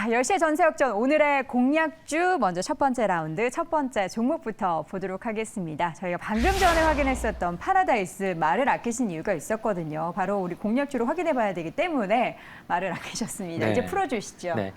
자, 10시의 전세역전 오늘의 공략주 먼저 첫 번째 라운드 첫 번째 종목부터 보도록 하겠습니다. 저희가 방금 전에 확인했었던 파라다이스 말을 아끼신 이유가 있었거든요. 바로 우리 공략주로 확인해 봐야 되기 때문에 말을 아끼셨습니다. 네. 이제 풀어주시죠. 네.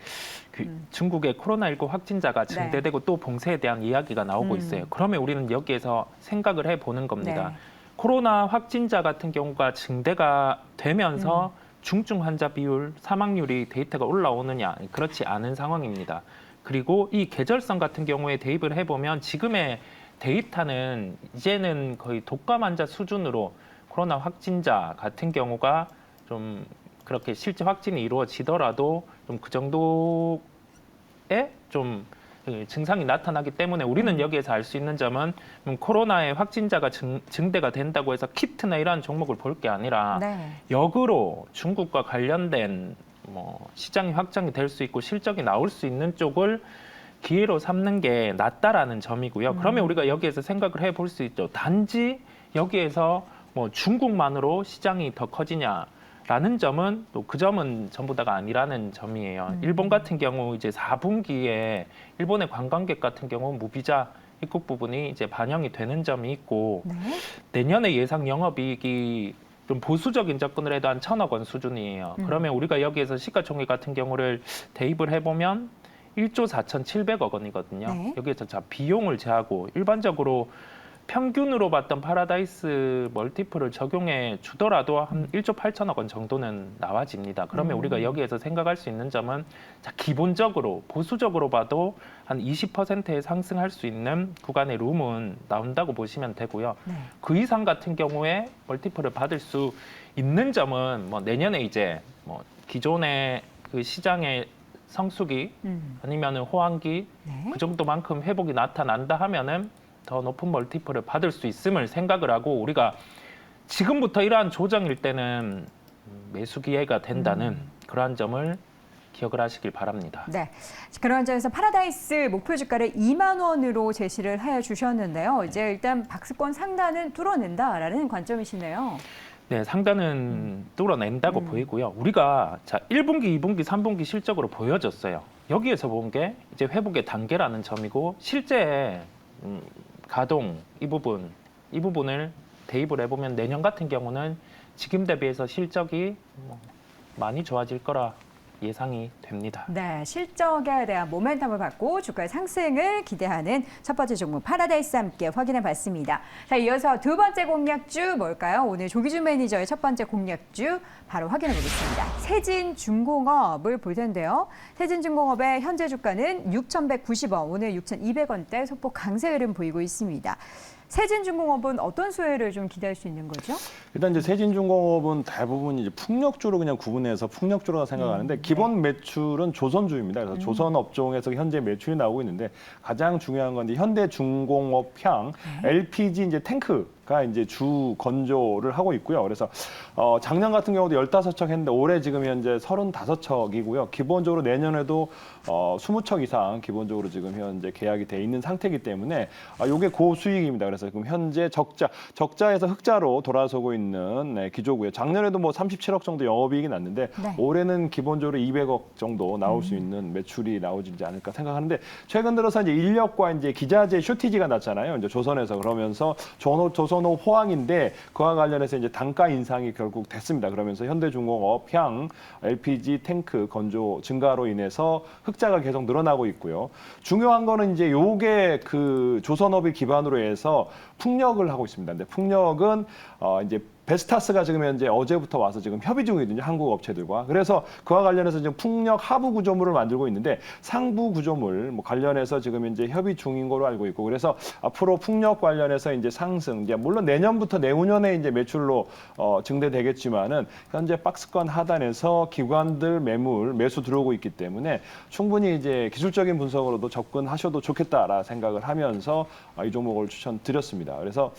중국의 코로나19 확진자가 증대되고 또 봉쇄에 대한 이야기가 나오고 있어요. 그러면 우리는 여기에서 생각을 해보는 겁니다. 네. 코로나 확진자 같은 경우가 증대가 되면서 중증 환자 비율, 사망률이 데이터가 올라오느냐, 그렇지 않은 상황입니다. 그리고 이 계절성 같은 경우에 대입을 해보면 지금의 데이터는 이제는 거의 독감 환자 수준으로 코로나 확진자 같은 경우가 좀 그렇게 실제 확진이 이루어지더라도 좀 그 정도의 좀 증상이 나타나기 때문에 우리는 여기에서 알 수 있는 점은 코로나의 확진자가 증대가 된다고 해서 키트나 이러한 종목을 볼 게 아니라 역으로 중국과 관련된 시장이 확장이 될 수 있고 실적이 나올 수 있는 쪽을 기회로 삼는 게 낫다라는 점이고요. 그러면 우리가 여기에서 생각을 해볼 수 있죠. 단지 여기에서 중국만으로 시장이 더 커지냐? 라는 점은 또 그 점은 전부 다가 아니라는 점이에요. 일본 같은 경우 이제 4분기에 일본의 관광객 같은 경우 무비자 입국 부분이 이제 반영이 되는 점이 있고 내년에 예상 영업이익이 좀 보수적인 접근을 해도 한 1,000억 원 수준이에요. 그러면 우리가 여기에서 시가총액 같은 경우를 대입을 해보면 1조 4,700억 원이거든요. 여기에서 자 비용을 제하고 일반적으로 평균으로 봤던 파라다이스 멀티플을 적용해 주더라도 한 1조 8천억 원 정도는 나와집니다. 그러면 우리가 여기에서 생각할 수 있는 점은 자, 기본적으로 보수적으로 봐도 한 20%에 상승할 수 있는 구간의 룸은 나온다고 보시면 되고요. 그 이상 같은 경우에 멀티플을 받을 수 있는 점은 내년에 이제 기존의 그 시장의 성수기 아니면은 호황기 그 정도만큼 회복이 나타난다 하면은 더 높은 멀티플을 받을 수 있음을 생각을 하고 우리가 지금부터 이러한 조정일 때는 매수 기회가 된다는 그러한 점을 기억을 하시길 바랍니다. 네, 그런 점에서 파라다이스 목표 주가를 2만 원으로 제시를 해 주셨는데요. 이제 일단 박스권 상단은 뚫어낸다라는 관점이시네요. 네, 상단은 뚫어낸다고 보이고요. 우리가 자 1분기, 2분기, 3분기 실적으로 보여줬어요. 여기에서 본 게 이제 회복의 단계라는 점이고 실제 가동 이 부분을 대입을 해보면 내년 같은 경우는 지금 대비해서 실적이 많이 좋아질 거라 예상이 됩니다. 네, 실적에 대한 모멘텀을 받고 주가의 상승을 기대하는 첫 번째 종목 파라다이스 함께 확인해 봤습니다. 자, 이어서 두 번째 공략주 뭘까요? 오늘 조기준 매니저의 첫 번째 공략주 바로 확인해 보겠습니다. 세진중공업을 볼 텐데요. 세진중공업의 현재 주가는 6,190원, 오늘 6,200원대 소폭 강세 흐름 보이고 있습니다. 세진중공업은 어떤 수혜를 좀 기대할 수 있는 거죠? 일단 이제 세진중공업은 대부분 이제 풍력주로 그냥 구분해서 풍력주로 생각하는데 기본 매출은 조선주입니다. 그래서 조선 업종에서 현재 매출이 나오고 있는데 가장 중요한 건 이제 현대중공업향 LPG 이제 탱크가 이제 주 건조를 하고 있고요. 그래서 작년 같은 경우도 15척 했는데 올해 지금 현재 35척이고요. 기본적으로 내년에도 20척 이상 기본적으로 지금 현재 계약이 돼 있는 상태이기 때문에 이게 고수익입니다. 그래서 지금 현재 적자에서 흑자로 돌아서고 있는 기조고요. 작년에도 37억 정도 영업이익이 났는데 올해는 기본적으로 200억 정도 나올 수 있는 매출이 나오지 않을까 생각하는데 최근 들어서 이제 인력과 이제 기자재 쇼티지가 났잖아요. 이제 조선에서 그러면서 조선호 호황인데 그와 관련해서 이제 단가 인상이 결국 됐습니다. 그러면서 현대중공업 향 LPG 탱크 건조 증가로 인해서 흑자가 계속 늘어나고 있고요. 중요한 거는 이제 요게 그 조선업을 기반으로 해서 풍력을 하고 있습니다. 근데 풍력은 이제 베스타스가 지금 현재 어제부터 와서 지금 협의 중이거든요. 한국 업체들과. 그래서 그와 관련해서 지금 풍력 하부 구조물을 만들고 있는데 상부 구조물 관련해서 지금 현재 협의 중인 걸로 알고 있고 그래서 앞으로 풍력 관련해서 이제 상승, 이제 물론 내년부터 내후년에 이제 매출로 증대되겠지만은 현재 박스권 하단에서 기관들 매수 들어오고 있기 때문에 충분히 이제 기술적인 분석으로도 접근하셔도 좋겠다라 생각을 하면서 이 종목을 추천드렸습니다. 그래서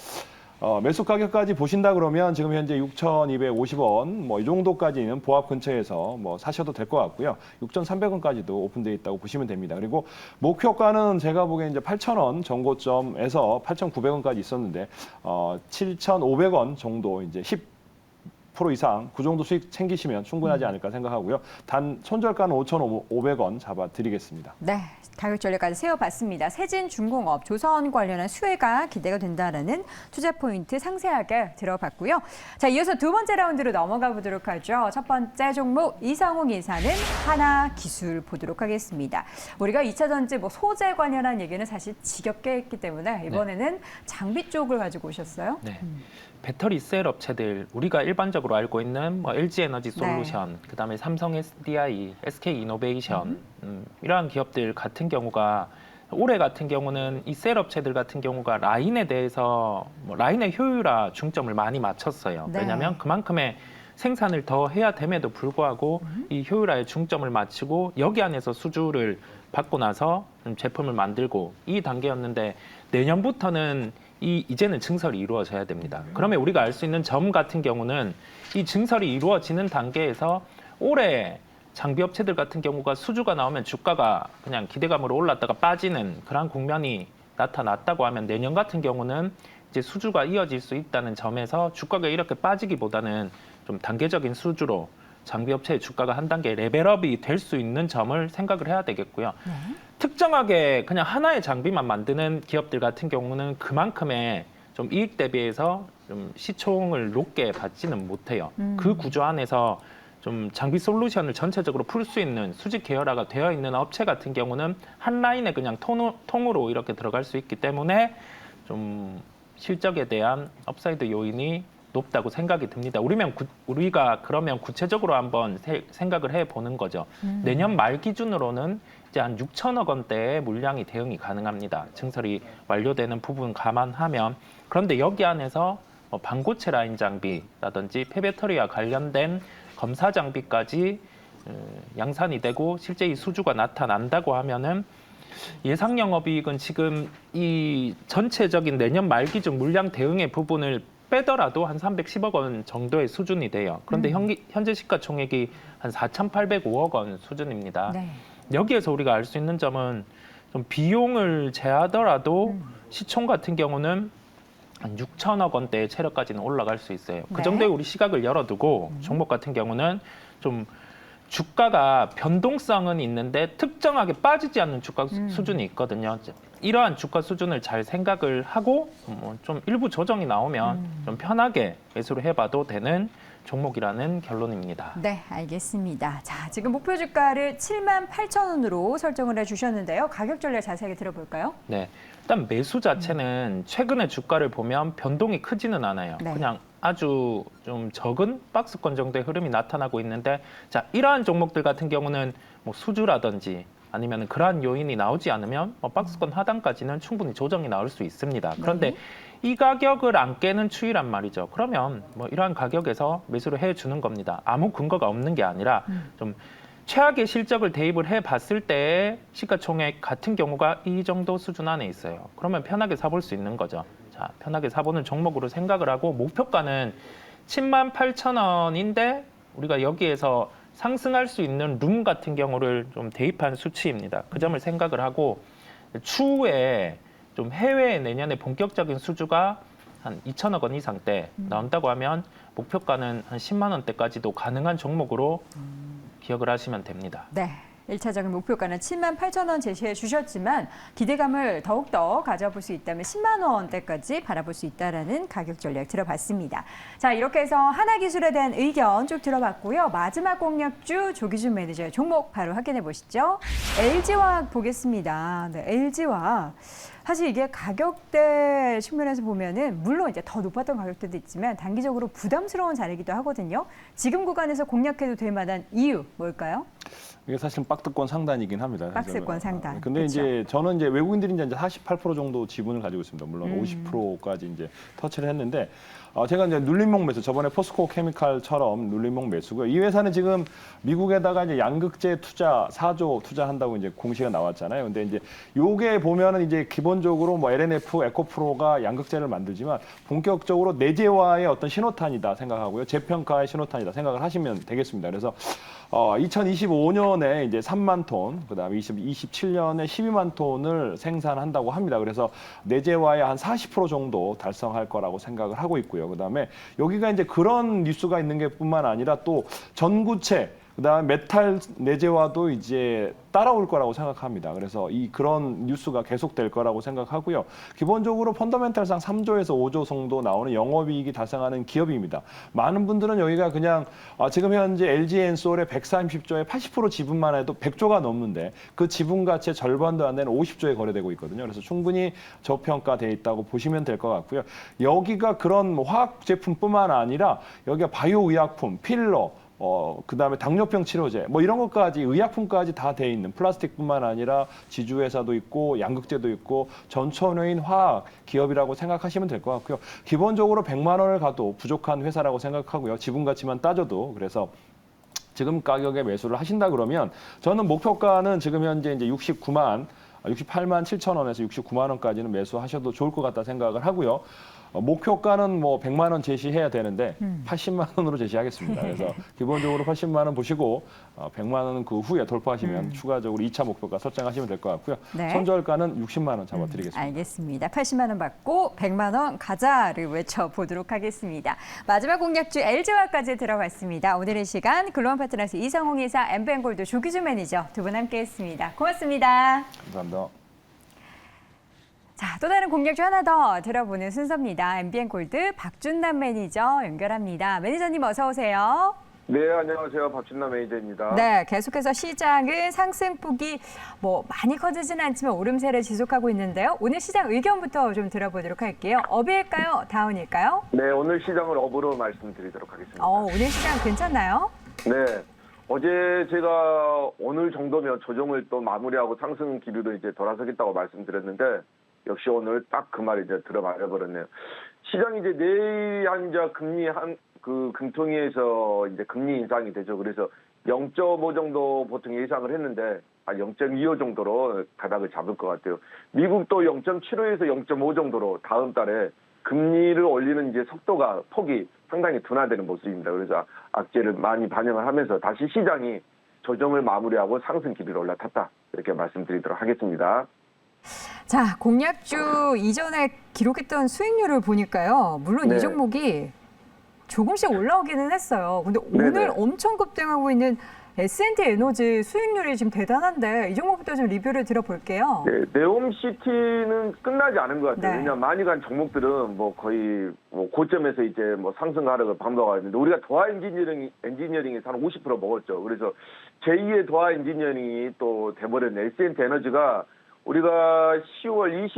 매수 가격까지 보신다 그러면 지금 현재 6,250원 이 정도까지는 보합 근처에서 사셔도 될 것 같고요. 6,300원까지도 오픈되어 있다고 보시면 됩니다. 그리고 목표가는 제가 보기엔 이제 8,000원 정고점에서 8,900원까지 있었는데 7,500원 정도 이제 10% 이상 그 정도 수익 챙기시면 충분하지 않을까 생각하고요. 단 손절가는 5,500원 잡아드리겠습니다. 네, 가격 전략까지 세워봤습니다. 세진중공업, 조선 관련한 수혜가 기대가 된다라는 투자 포인트 상세하게 들어봤고요. 자, 이어서 두 번째 라운드로 넘어가 보도록 하죠. 첫 번째 종목 이성웅 이사는 하나기술 보도록 하겠습니다. 우리가 2차 전지 소재 관련한 얘기는 사실 지겹게 했기 때문에 이번에는 장비 쪽을 가지고 오셨어요. 네. 배터리 셀 업체들 우리가 일반적으로 알고 있는 LG 에너지 솔루션, 그다음에 삼성 SDI, SK 이노베이션 이러한 기업들 같은 경우가 올해 같은 경우는 이 셀 업체들 같은 경우가 라인에 대해서 라인의 효율화 중점을 많이 맞췄어요. 네. 왜냐하면 그만큼의 생산을 더 해야 됨에도 불구하고 이 효율화에 중점을 맞추고 여기 안에서 수주를 받고 나서 제품을 만들고 이 단계였는데 내년부터는 이제는 증설이 이루어져야 됩니다. 그러면 우리가 알 수 있는 점 같은 경우는 이 증설이 이루어지는 단계에서 올해 장비 업체들 같은 경우가 수주가 나오면 주가가 그냥 기대감으로 올랐다가 빠지는 그런 국면이 나타났다고 하면 내년 같은 경우는 이제 수주가 이어질 수 있다는 점에서 주가가 이렇게 빠지기보다는 좀 단계적인 수주로 장비 업체의 주가가 한 단계 레벨업이 될 수 있는 점을 생각을 해야 되겠고요. 특정하게 그냥 하나의 장비만 만드는 기업들 같은 경우는 그만큼의 좀 이익 대비해서 좀 시총을 높게 받지는 못해요. 그 구조 안에서 좀 장비 솔루션을 전체적으로 풀 수 있는 수직 계열화가 되어 있는 업체 같은 경우는 한 라인에 그냥 통으로 이렇게 들어갈 수 있기 때문에 좀 실적에 대한 업사이드 요인이 높다고 생각이 듭니다. 우리가 그러면 구체적으로 한번 생각을 해보는 거죠. 내년 말 기준으로는 이제 한 6천억 원대의 물량이 대응이 가능합니다. 증설이 완료되는 부분 감안하면. 그런데 여기 안에서 반고체 라인 장비라든지 폐배터리와 관련된 검사 장비까지 양산이 되고 실제 이 수주가 나타난다고 하면은 예상 영업이익은 지금 이 전체적인 내년 말 기준 물량 대응의 부분을 빼더라도 한 310억 원 정도의 수준이 돼요. 그런데 현재 시가총액이 한 4,805억 원 수준입니다. 네. 여기에서 우리가 알 수 있는 점은 좀 비용을 제하더라도 시총 같은 경우는 한 6천억 원대의 체력까지는 올라갈 수 있어요. 그 네. 정도의 우리 시각을 열어두고 종목 같은 경우는 좀 주가가 변동성은 있는데 특정하게 빠지지 않는 주가 수준이 있거든요. 이러한 주가 수준을 잘 생각을 하고 좀 일부 조정이 나오면 좀 편하게 매수를 해봐도 되는 종목이라는 결론입니다. 네, 알겠습니다. 자, 지금 목표 주가를 78,000원으로 설정을 해주셨는데요. 가격 전략 자세하게 들어볼까요? 네, 일단 매수 자체는 최근의 주가를 보면 변동이 크지는 않아요. 네. 그냥 아주 좀 적은 박스권 정도의 흐름이 나타나고 있는데, 자, 이러한 종목들 같은 경우는 수주라든지 아니면 그러한 요인이 나오지 않으면 박스권 하단까지는 충분히 조정이 나올 수 있습니다. 그런데 이 가격을 안 깨는 추이란 말이죠. 그러면 이러한 가격에서 매수를 해주는 겁니다. 아무 근거가 없는 게 아니라 좀 최악의 실적을 대입을 해봤을 때 시가총액 같은 경우가 이 정도 수준 안에 있어요. 그러면 편하게 사볼 수 있는 거죠. 자, 편하게 사보는 종목으로 생각을 하고 목표가는 108,000원인데 우리가 여기에서 상승할 수 있는 룸 같은 경우를 좀 대입한 수치입니다. 그 점을 생각을 하고 추후에 좀 해외 내년에 본격적인 수주가 한 2천억 원 이상대 나온다고 하면 목표가는 한 10만 원대까지도 가능한 종목으로 기억을 하시면 됩니다. 네. 1차적인 목표가는 78,000원 제시해 주셨지만 기대감을 더욱더 가져볼 수 있다면 10만 원대까지 바라볼 수 있다는 가격 전략 들어봤습니다. 자, 이렇게 해서 하나기술에 대한 의견 쭉 들어봤고요. 마지막 공략주 조기준 매니저의 종목 바로 확인해 보시죠. LG화학 보겠습니다. 네, LG화학. 사실 이게 가격대 측면에서 보면은 물론 이제 더 높았던 가격대도 있지만 단기적으로 부담스러운 자리이기도 하거든요. 지금 구간에서 공략해도 될 만한 이유 뭘까요? 이게 사실은 박스권 상단이긴 합니다. 박스권 상단. 근데 그쵸. 이제 저는 이제 외국인들이 이제 48% 정도 지분을 가지고 있습니다. 물론 50%까지 이제 터치를 했는데 제가 이제 눌림목 매수, 저번에 포스코 케미칼처럼 눌림목 매수고요. 이 회사는 지금 미국에다가 이제 양극재 투자 4조 투자한다고 이제 공시가 나왔잖아요. 근데 이제 요게 보면은 이제 기본적으로 LNF, 에코프로가 양극재를 만들지만 본격적으로 내재화의 어떤 신호탄이다 생각하고요. 재평가의 신호탄이다 생각을 하시면 되겠습니다. 그래서 2025년에 이제 3만 톤, 그다음에 2027년에 12만 톤을 생산한다고 합니다. 그래서 내재화의 한 40% 정도 달성할 거라고 생각을 하고 있고요. 있고요. 그다음에 여기가 이제 그런 뉴스가 있는 게 뿐만 아니라 또 전구체 그다음에 메탈 내재화도 이제 따라올 거라고 생각합니다. 그래서 그런 뉴스가 계속될 거라고 생각하고요. 기본적으로 펀더멘탈상 3조에서 5조 정도 나오는 영업이익이 달성하는 기업입니다. 많은 분들은 여기가 그냥 지금 현재 LG엔솔의 130조에 80% 지분만 해도 100조가 넘는데 그 지분 가치의 절반도 안 되는 50조에 거래되고 있거든요. 그래서 충분히 저평가돼 있다고 보시면 될 것 같고요. 여기가 그런 화학 제품뿐만 아니라 여기가 바이오 의약품, 필러 그다음에 당뇨병 치료제 뭐 이런 것까지 의약품까지 다 돼 있는 플라스틱뿐만 아니라 지주회사도 있고 양극재도 있고 전천후인 화학 기업이라고 생각하시면 될 것 같고요. 기본적으로 100만 원을 가도 부족한 회사라고 생각하고요. 지분 가치만 따져도 그래서 지금 가격에 매수를 하신다 그러면 저는 목표가는 지금 현재 이제 68만 7천 원에서 69만 원까지는 매수하셔도 좋을 것 같다 생각을 하고요. 목표가는 뭐 100만 원 제시해야 되는데 80만 원으로 제시하겠습니다. 그래서 기본적으로 80만 원 보시고 100만 원은 그 후에 돌파하시면 추가적으로 2차 목표가 설정하시면 될 것 같고요. 네. 손절가는 60만 원 잡아드리겠습니다. 알겠습니다. 80만 원 받고 100만 원 가자를 외쳐보도록 하겠습니다. 마지막 공략주 LG화까지 들어봤습니다. 오늘의 시간 글로벌 파트너스 이성홍 이사, 엠비엔골드 조기주 매니저 두 분 함께했습니다. 고맙습니다. 감사합니다. 자, 또 다른 공략주 하나 더 들어보는 순서입니다. 엠비엔골드 박준남 매니저 연결합니다. 매니저님 어서 오세요. 네, 안녕하세요. 박준남 매니저입니다. 네, 계속해서 시장은 상승폭이 많이 커지지는 않지만 오름세를 지속하고 있는데요. 오늘 시장 의견부터 좀 들어보도록 할게요. 업일까요? 다운일까요? 네, 오늘 시장을 업으로 말씀드리도록 하겠습니다. 오늘 시장 괜찮나요? 네, 어제 제가 오늘 정도면 조정을 또 마무리하고 상승 기류로 이제 돌아서겠다고 말씀드렸는데 역시 오늘 딱 그 말이 이제 들어맞아 버렸네요. 시장이 이제 내일 한자 금리 금통위에서 이제 금리 인상이 되죠. 그래서 0.5 정도 보통 예상을 했는데 0.25 정도로 바닥을 잡을 것 같아요. 미국도 0.75에서 0.5 정도로 다음 달에 금리를 올리는 이제 폭이 상당히 둔화되는 모습입니다. 그래서 악재를 많이 반영을 하면서 다시 시장이 조정을 마무리하고 상승 기류로 올라탔다. 이렇게 말씀드리도록 하겠습니다. 자, 공략주 이전에 기록했던 수익률을 보니까요. 물론 네. 이 종목이 조금씩 올라오기는 했어요. 근데 오늘 네네. 엄청 급등하고 있는 S&T 에너지 수익률이 지금 대단한데 이 종목부터 좀 리뷰를 들어볼게요. 네, 네옴시티는 끝나지 않은 것 같아요. 네. 왜냐하면 많이 간 종목들은 거의 고점에서 이제 상승 하락을 반복하고 있는데 우리가 도화 엔지니어링에서 한 50% 먹었죠. 그래서 제2의 도화 엔지니어링이 또 돼버렸네. S&T 에너지가 우리가 10월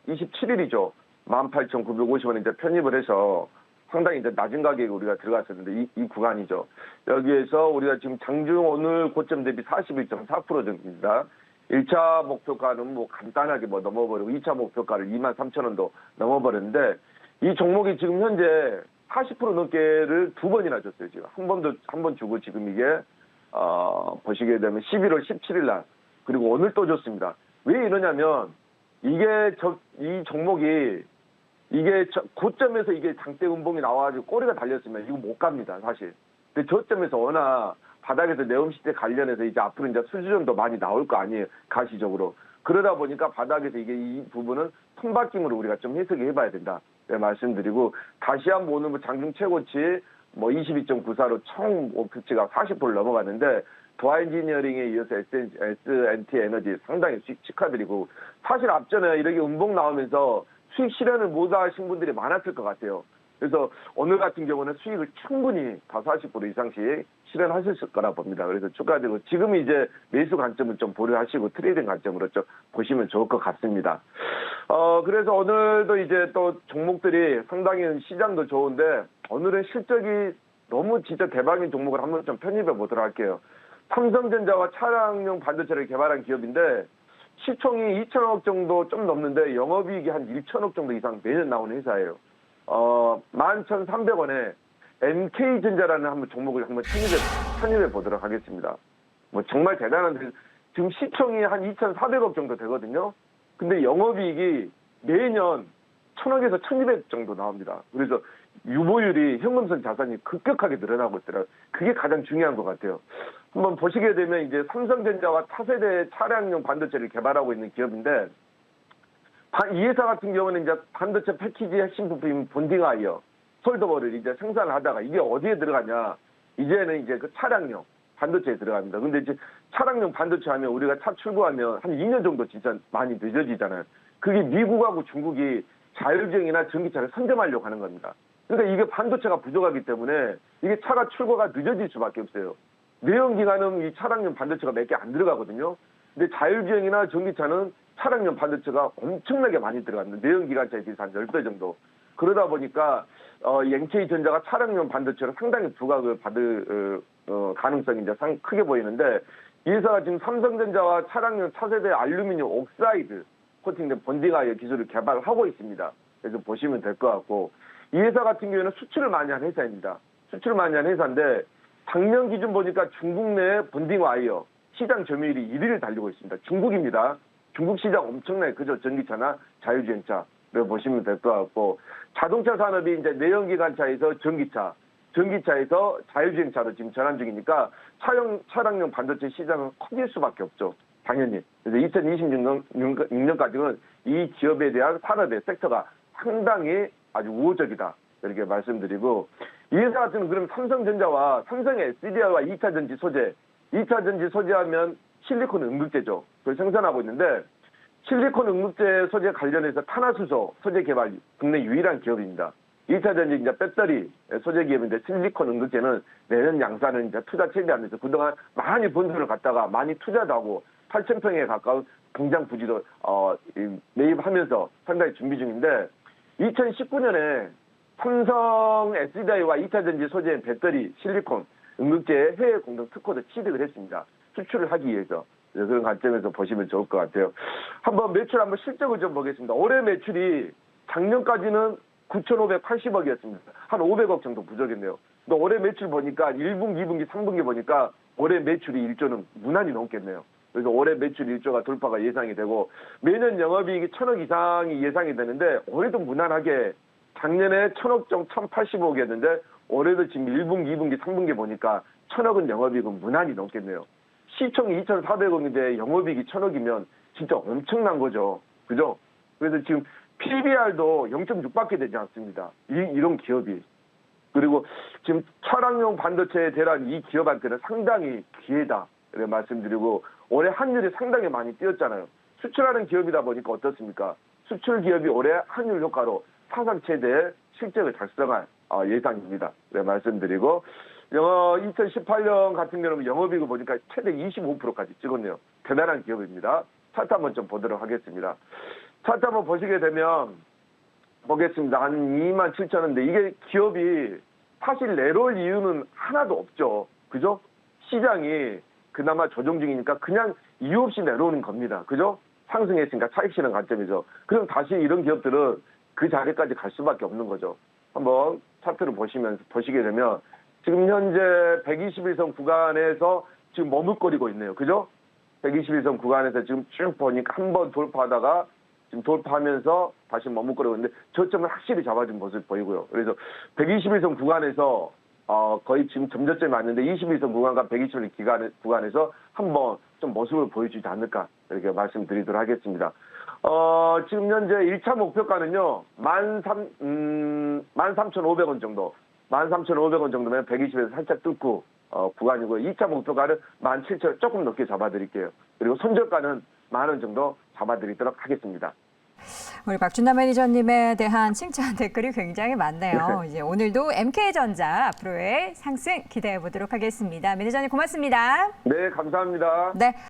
27일이죠. 18,950원에 이제 편입을 해서 상당히 이제 낮은 가격에 우리가 들어갔었는데 이 구간이죠. 여기에서 우리가 지금 장중 오늘 고점 대비 41.4% 정도입니다. 1차 목표가는 간단하게 넘어버리고 2차 목표가를 23,000원도 넘어버렸는데 이 종목이 지금 현재 40% 넘게를 두 번이나 줬어요. 지금 한 번 주고 지금 이게 보시게 되면 11월 17일 날 그리고 오늘 또 줬습니다. 왜 이러냐면 이 종목이 이게 고점에서 이게 장대 음봉이 나와가지고 꼬리가 달렸으면 이거 못 갑니다, 사실. 근데 저점에서 워낙 바닥에서 네옴시티 관련해서 이제 앞으로 이제 수주전도 많이 나올 거 아니에요, 가시적으로. 그러다 보니까 바닥에서 이 부분은 통박김으로 우리가 좀 해석해 봐야 된다. 네, 말씀드리고 다시 한번 오늘 장중 최고치 22.94로 총 목표치가 40%를 넘어갔는데 도화 엔지니어링에 이어서 S&T 에너지 상당히 수익 축하드리고 사실 앞전에 이렇게 음봉 나오면서 수익 실현을 못 하신 분들이 많았을 것 같아요. 그래서 오늘 같은 경우는 수익을 충분히 다 40% 이상씩 실현하셨을 거라 봅니다. 그래서 축하드리고 지금 이제 매수 관점을 좀 보류하시고 트레이딩 관점으로 좀 보시면 좋을 것 같습니다. 그래서 오늘도 이제 또 종목들이 상당히 시장도 좋은데 오늘은 실적이 너무 진짜 대박인 종목을 한번 좀 편입해 보도록 할게요. 삼성전자와 차량용 반도체를 개발한 기업인데 시총이 2천억 정도 좀 넘는데 영업이익이 한 1천억 정도 이상 매년 나오는 회사예요. 11,300원에 MK전자라는 한번 종목을 한번 편입해 보도록 하겠습니다. 정말 대단한데 지금 시총이 한 2,400억 정도 되거든요. 근데 영업이익이 매년 1,000억에서 1,200 정도 나옵니다. 그래서 유보율이 현금성 자산이 급격하게 늘어나고 있더라고요. 그게 가장 중요한 것 같아요. 한번 보시게 되면 이제 삼성전자와 차세대 차량용 반도체를 개발하고 있는 기업인데 이 회사 같은 경우는 이제 반도체 패키지 핵심 부품인 본딩 아이어 폴더블을 이제 생산하다가 이게 어디에 들어가냐? 이제는 이제 그 차량용 반도체에 들어갑니다. 근데 이제 차량용 반도체 하면 우리가 차 출고하면 한 2년 정도 진짜 많이 늦어지잖아요. 그게 미국하고 중국이 자율주행이나 전기차를 선점하려고 하는 겁니다. 그러니까 이게 반도체가 부족하기 때문에 이게 차가 출고가 늦어질 수밖에 없어요. 내연기관은 이 차량용 반도체가 몇 개 안 들어가거든요. 근데 자율주행이나 전기차는 차량용 반도체가 엄청나게 많이 들어갑니다. 내연기관차에 비해서 한 10배 정도. 그러다 보니까 NK전자가 차량용 반도체로 상당히 부각을 받을 가능성이 이제 크게 보이는데, 이 회사가 지금 삼성전자와 차량용 차세대 알루미늄 옥사이드 코팅된 본딩아이어 기술을 개발하고 있습니다. 그래서 보시면 될 것 같고, 이 회사 같은 경우에는 수출을 많이 한 회사입니다. 수출을 많이 한 회사인데 작년 기준 보니까 중국 내 본딩 와이어 시장 점유율이 1위를 달리고 있습니다. 중국입니다. 중국 시장 엄청나게 그저 전기차나 자율주행차를 보시면 될 것 같고, 자동차 산업이 이제 내연기관차에서 전기차에서 자율주행차로 지금 전환 중이니까 차량용 반도체 시장은 커질 수밖에 없죠. 당연히. 그래서 2026년까지는 이 기업에 대한 산업의 섹터가 상당히 아주 우호적이다. 이렇게 말씀드리고, 이 회사 같은 경우는 그럼 삼성전자와 삼성의 SDI와 2차 전지 소재, 2차 전지 소재하면 실리콘 응급제죠. 그걸 생산하고 있는데, 실리콘 응급제 소재 관련해서 탄화수소 소재 개발 국내 유일한 기업입니다. 2차 전지 이제 배터리 소재 기업인데 실리콘 응급제는 내년 양산을 이제 투자 체계하면서 그동안 많이 본전을 갖다가 많이 투자도 하고 8,000평에 가까운 공장 부지도 매입하면서 상당히 준비 중인데, 2019년에 삼성 SDI와 2차 전지 소재인 배터리, 실리콘, 응급제 해외 공동 특허도 취득을 했습니다. 수출을 하기 위해서. 그런 관점에서 보시면 좋을 것 같아요. 한번 매출 한번 실적을 좀 보겠습니다. 올해 매출이 작년까지는 9,580억이었습니다. 한 500억 정도 부족했네요. 근데 올해 매출 보니까 1분기, 2분기, 3분기 보니까 올해 매출이 1조는 무난히 넘겠네요. 그래서 올해 매출 1조가 돌파가 예상이 되고, 매년 영업이익이 1,000억 이상이 예상이 되는데, 올해도 무난하게 작년에 1,000억 정 1,080억이었는데 올해도 지금 1분기, 2분기, 3분기 보니까 1,000억은 영업이익은 무난히 넘겠네요. 시총이 2,400억인데 영업이익이 1,000억이면 진짜 엄청난 거죠. 그죠? 그래서 지금 PBR도 0.6밖에 되지 않습니다. 이런 기업이. 그리고 지금 차량용 반도체에 대한 이 기업한테는 상당히 기회다. 이렇게 말씀드리고, 올해 환율이 상당히 많이 뛰었잖아요. 수출하는 기업이다 보니까 어떻습니까? 수출 기업이 올해 환율 효과로 사상 최대의 실적을 달성할 예상입니다. 네, 말씀드리고, 2018년 같은 경우는 영업이익을 보니까 최대 25%까지 찍었네요. 대단한 기업입니다. 차트 한번 좀 보도록 하겠습니다. 차트 한번 보시게 되면 보겠습니다. 한 27,000원인데 이게 기업이 사실 내려올 이유는 하나도 없죠. 그죠? 시장이 그나마 조정 중이니까 그냥 이유 없이 내려오는 겁니다. 그죠? 상승했으니까 차익 실현 관점이죠. 그럼 다시 이런 기업들은 그 자리까지 갈 수밖에 없는 거죠. 한번 차트를 보시게 되면 지금 현재 121선 구간에서 지금 머뭇거리고 있네요. 그죠? 121선 구간에서 지금 쭉 보니까 한번 돌파하다가 지금 돌파하면서 다시 머뭇거리고 있는데 저점을 확실히 잡아준 모습 보이고요. 그래서 121선 구간에서 거의 지금 점저점이 왔는데 21선 구간과 121선 구간에서 한번 좀 모습을 보여주지 않을까 이렇게 말씀드리도록 하겠습니다. 지금 현재 1차 목표가는요, 13,500원 정도. 13,500원 정도면 120에서 살짝 뚫고, 구간이고요. 2차 목표가는 17,000원 조금 넘게 잡아드릴게요. 그리고 손절가는 10,000원 정도 잡아드리도록 하겠습니다. 우리 박준남 매니저님에 대한 칭찬 댓글이 굉장히 많네요. 이제 오늘도 MK전자 앞으로의 상승 기대해 보도록 하겠습니다. 매니저님 고맙습니다. 네, 감사합니다. 네.